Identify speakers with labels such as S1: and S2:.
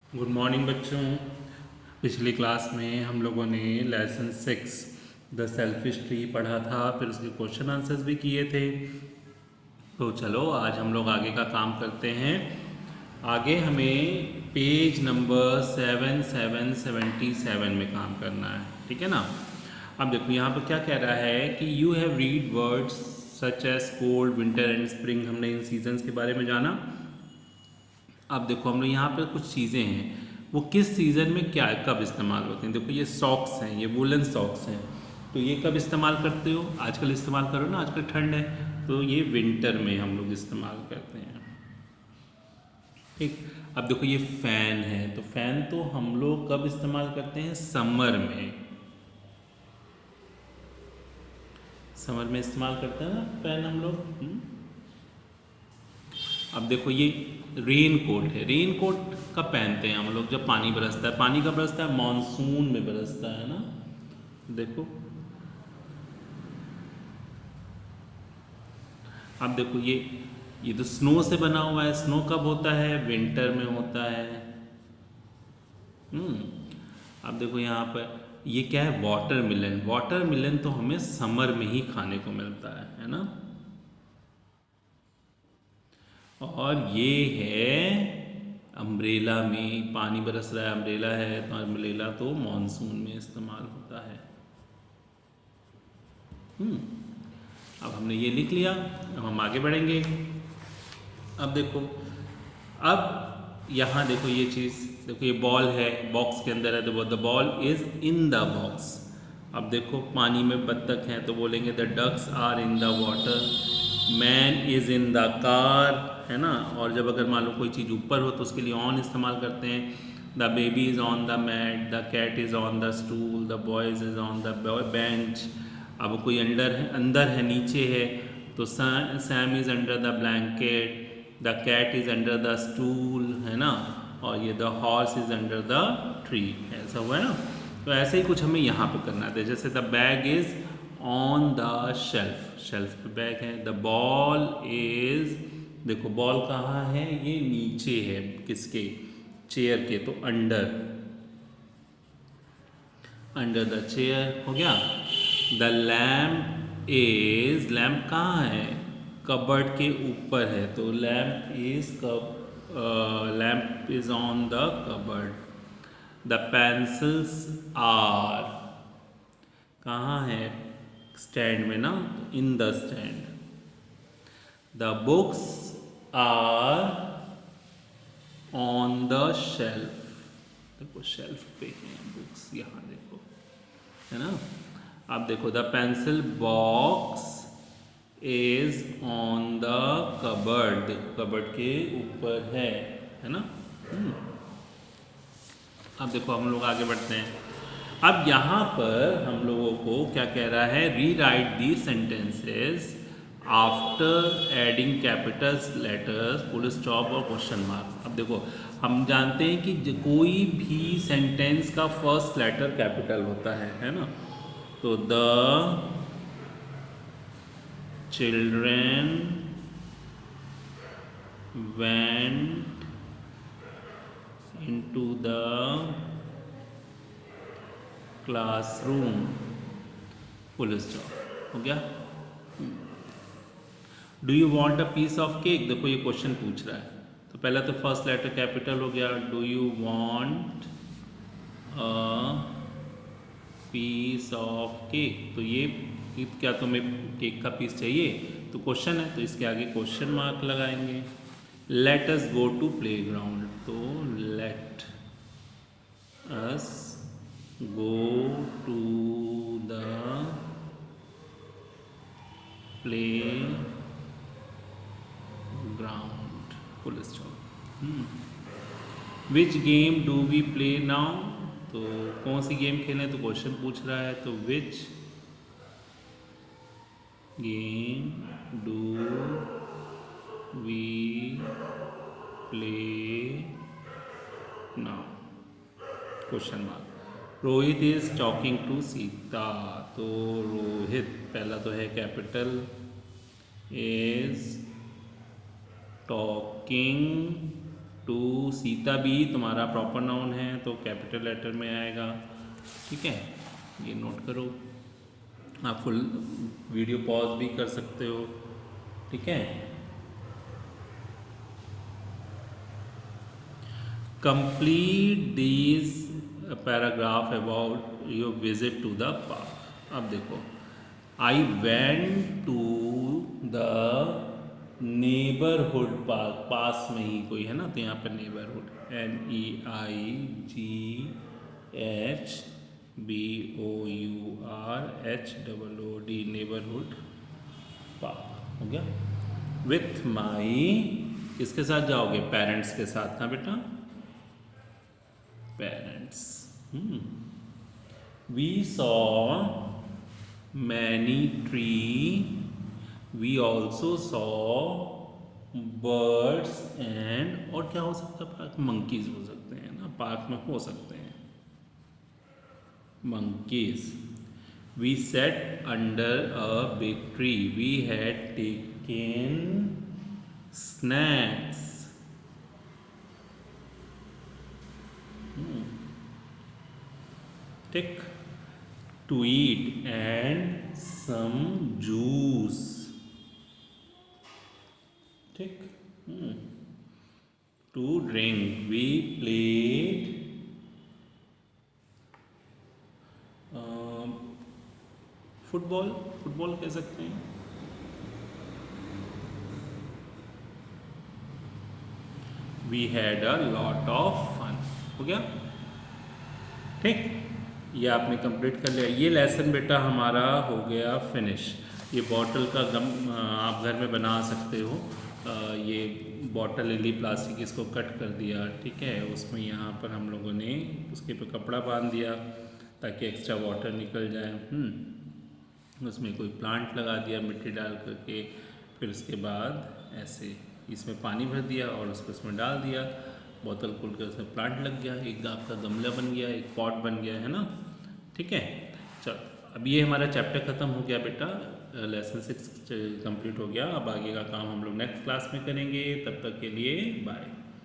S1: Good morning बच्चों। पिछली class में हम लोगों ने लेसन 6 द सेल्फिश ट्री पढ़ा था, फिर उसके क्वेश्चन आंसर्स भी किए थे। तो चलो आज हम लोग आगे का काम करते हैं। आगे हमें पेज नंबर 7777 में काम करना है, ठीक है ना। अब देखो यहाँ पर क्या कह रहा है कि you have read words such as cold, winter and spring. हमने इन सीजन्स के बारे में जाना। अब देखो हम लोग यहाँ पर कुछ चीज़ें हैं, वो किस सीज़न में क्या कब इस्तेमाल होते हैं। देखो ये सॉक्स हैं, ये वुलन सॉक्स हैं, तो ये कब इस्तेमाल करते हो? आजकल इस्तेमाल करो ना, आजकल ठंड है, तो ये विंटर में हम लोग इस्तेमाल करते हैं, ठीक। अब देखो ये फ़ैन है, तो फ़ैन तो हम लोग कब इस्तेमाल करते हैं? समर में। समर में इस्तेमाल करते हैं ना फ़ैन हम लोग। अब देखो ये रेन कोट है। रेन कोट कब पहनते हैं हम लोग? जब पानी बरसता है। पानी कब बरसता है? मॉनसून में बरसता है ना। देखो अब देखो ये तो स्नो से बना हुआ है। स्नो कब होता है? विंटर में होता है। अब देखो यहाँ पर ये क्या है? वाटरमेलन। वाटरमेलन तो हमें समर में ही खाने को मिलता है ना। और ये है अम्ब्रेला। में पानी बरस रहा है, अम्ब्रेला है, तो अम्ब्रेला तो मॉनसून में इस्तेमाल होता है। अब हमने ये लिख लिया, अब हम आगे बढ़ेंगे। अब देखो, अब यहाँ देखो ये चीज़, देखो ये बॉल है, बॉक्स के अंदर है, तो the ball is in the box. अब देखो पानी में बत्तख हैं, तो बोलेंगे the ducks are in the water. Man is in the car, है ना। और जब अगर मान लो कोई चीज़ ऊपर हो तो उसके लिए ऑन इस्तेमाल करते हैं। The baby is on the mat, the cat is on the stool, the boys is on the bench. अब कोई अंदर है, नीचे है, तो Sam is under the blanket, the cat is under the stool, है ना। और ये the horse is under the tree. ऐसा हुआ है ना। तो ऐसे ही कुछ हमें यहाँ पे करना था। जैसे the bag is on the shelf, shelf पे बैग है। द बॉल इज़, देखो बॉल कहाँ है? ये नीचे है, किसके? चेयर के, तो अंडर, अंडर द चेयर हो गया। द लैम्प इज, लैम्प कहाँ है? कबर्ड के ऊपर है, तो lamp is lamp is on the cupboard. The pencils are, कहाँ है? स्टैंड में ना, in the stand. The books are on the shelf, देखो शेल्फ पे हैं बुक्स, यहाँ देखो, है ना। अब देखो the pencil box is on the cupboard, देखो कबर्ड के ऊपर है ना। अब देखो हम लोग आगे बढ़ते हैं। अब यहाँ पर हम लोगों को क्या कह रहा है? री राइट दी sentences after adding Capitals, letters, full stop और क्वेश्चन मार्क। अब देखो हम जानते हैं कि कोई भी सेंटेंस का फर्स्ट लेटर कैपिटल होता है ना। तो the children went into the classroom, full stop हो गया। Do you want a piece of cake, देखो ये क्वेश्चन पूछ रहा है, तो पहला तो फर्स्ट लेटर कैपिटल हो गया। Do you want a piece of cake, तो ये क्या तुम्हें केक का पीस चाहिए? तो क्वेश्चन है, तो इसके आगे क्वेश्चन मार्क लगाएंगे। Let us go to play ground, तो let us go to the play ground, full stop. Which game do we play now, तो कौन सी गेम खेलें? तो क्वेश्चन पूछ रहा है, तो which game do we play now, question mark. Rohit is talking to Sita, तो रोहित पहला तो है capital, is talking to Sita भी तुम्हारा प्रॉपर नाउन है तो कैपिटल लेटर में आएगा, ठीक है, ये नोट करो। आप फुल वीडियो पॉज भी कर सकते हो, ठीक है। Complete this paragraph about your visit to the park. अब देखो, I went to the neighbourhood park, पास में ही कोई है ना, तो यहाँ पर नेबरहुड NEIGHBOURHOOD नेबरहुड पार्क हो गया। विथ माई, किसके साथ जाओगे, पेरेंट्स के साथ ना बेटा, parents. We saw many tree, we also saw birds and, और क्या हो सकता है पार्क, मंकीज हो सकते हैं ना, पार्क में हो सकते हैं monkeys. We sat under a big tree, we had taken snacks, tick, to eat and some juice, ठीक, to drink, we played football, football कह सकते हैं, we had a lot of fun, हो गया, ठीक। ये आपने कंप्लीट कर लिया। ये लेसन बेटा हमारा हो गया फिनिश। ये बॉटल का गम आप घर में बना सकते हो। ये बॉटल ली प्लास्टिक, इसको कट कर दिया, ठीक है, उसमें यहाँ पर हम लोगों ने उसके पे कपड़ा बांध दिया ताकि एक्स्ट्रा वाटर निकल जाए। उसमें कोई प्लांट लगा दिया मिट्टी डाल करके, फिर उसके बाद ऐसे इसमें पानी भर दिया और उसको उसमें डाल दिया, बोतल खोल कर उसमें प्लांट लग गया, एक आपका गमला बन गया, एक पॉट बन गया, है ना, ठीक है। चलो, अब ये हमारा चैप्टर ख़त्म हो गया बेटा, लेसन 6 कंप्लीट हो गया। अब आगे का काम हम लोग नेक्स्ट क्लास में करेंगे, तब तक के लिए बाय।